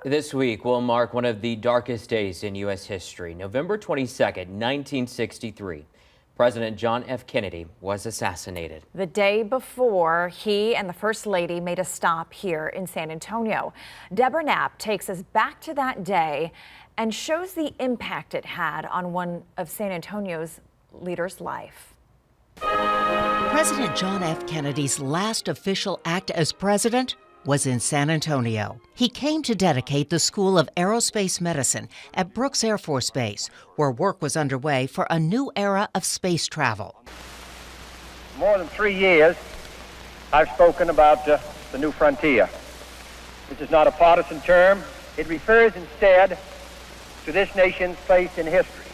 This week will mark one of the darkest days in U.S. history. November 22nd, 1963. President John F. Kennedy was assassinated. The day before, he and the First Lady made a stop here in San Antonio. Deborah Knapp takes us back to that day and shows the impact it had on one of San Antonio's leaders' life. President John F. Kennedy's last official act as president was in San Antonio. He came to dedicate the School of Aerospace Medicine at Brooks Air Force Base, where work was underway for a new era of space travel. More than 3 years, I've spoken about the new frontier. This is not a partisan term. It refers instead to this nation's place in history,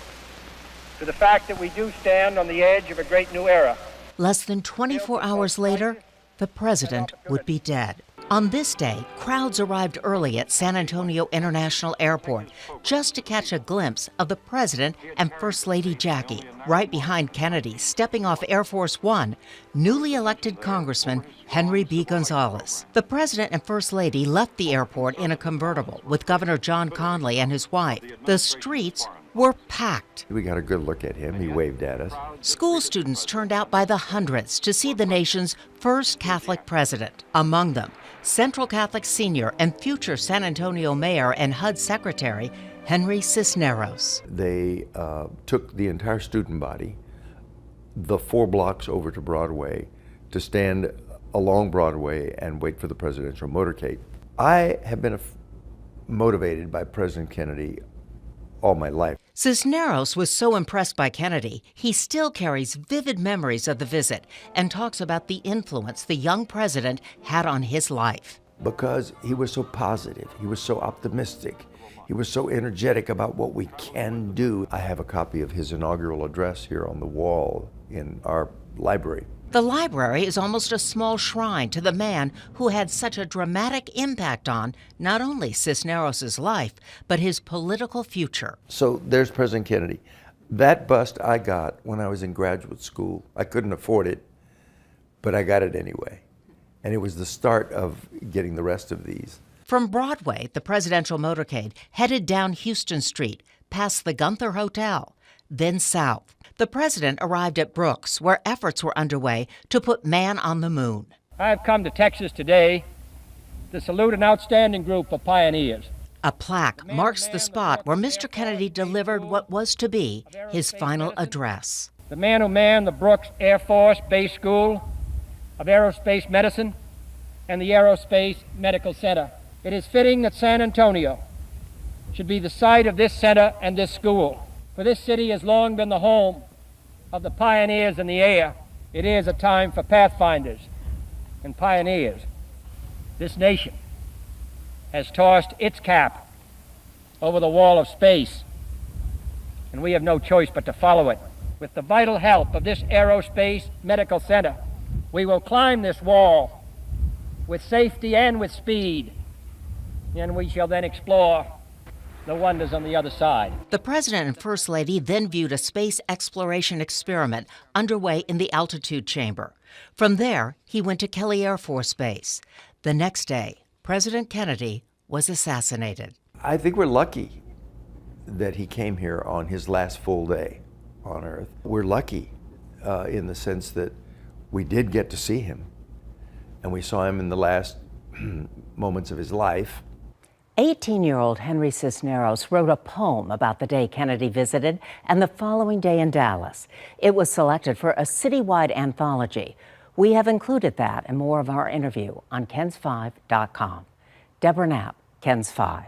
to the fact that we do stand on the edge of a great new era. Less than 24 hours later, the president would be dead. On this day, crowds arrived early at San Antonio International Airport just to catch a glimpse of the president and First Lady Jackie. Right behind Kennedy, stepping off Air Force One, newly elected Congressman Henry B. Gonzalez. The president and First Lady left the airport in a convertible with Governor John Conley and his wife. The streets were packed. We got a good look at him. He waved at us. School students turned out by the hundreds to see the nation's first Catholic president. Among them, Central Catholic senior and future San Antonio mayor and HUD secretary Henry Cisneros. They took the entire student body, the 4 blocks over to Broadway, to stand along Broadway and wait for the presidential motorcade. I have been motivated by President Kennedy all my life. Cisneros was so impressed by Kennedy, he still carries vivid memories of the visit and talks about the influence the young president had on his life. Because he was so positive, he was so optimistic, he was so energetic about what we can do. I have a copy of his inaugural address here on the wall in our library. The library is almost a small shrine to the man who had such a dramatic impact on not only Cisneros' life, but his political future. So there's President Kennedy. That bust I got when I was in graduate school. I couldn't afford it, but I got it anyway. And it was the start of getting the rest of these. From Broadway, the presidential motorcade headed down Houston Street, past the Gunther Hotel, then south. The president arrived at Brooks, where efforts were underway to put man on the moon. I've come to Texas today to salute an outstanding group of pioneers. A plaque marks the spot where Mr. Kennedy delivered what was to be his final address. The man who manned the Brooks Air Force Base School of Aerospace Medicine and the Aerospace Medical Center. It is fitting that San Antonio should be the site of this center and this school. For this city has long been the home of the pioneers in the air. It is a time for pathfinders and pioneers. This nation has tossed its cap over the wall of space, and we have no choice but to follow it. With the vital help of this Aerospace Medical Center, we will climb this wall with safety and with speed, and we shall then explore the wonders on the other side. The president and first lady then viewed a space exploration experiment underway in the altitude chamber. From there, he went to Kelly Air Force Base. The next day, President Kennedy was assassinated. I think we're lucky that he came here on his last full day on Earth. We're lucky in the sense that we did get to see him, and we saw him in the last moments of his life. 18-year-old Henry Cisneros wrote a poem about the day Kennedy visited and the following day in Dallas. It was selected for a citywide anthology. We have included that and more of our interview on KENS5.com. Deborah Knapp, KENS 5.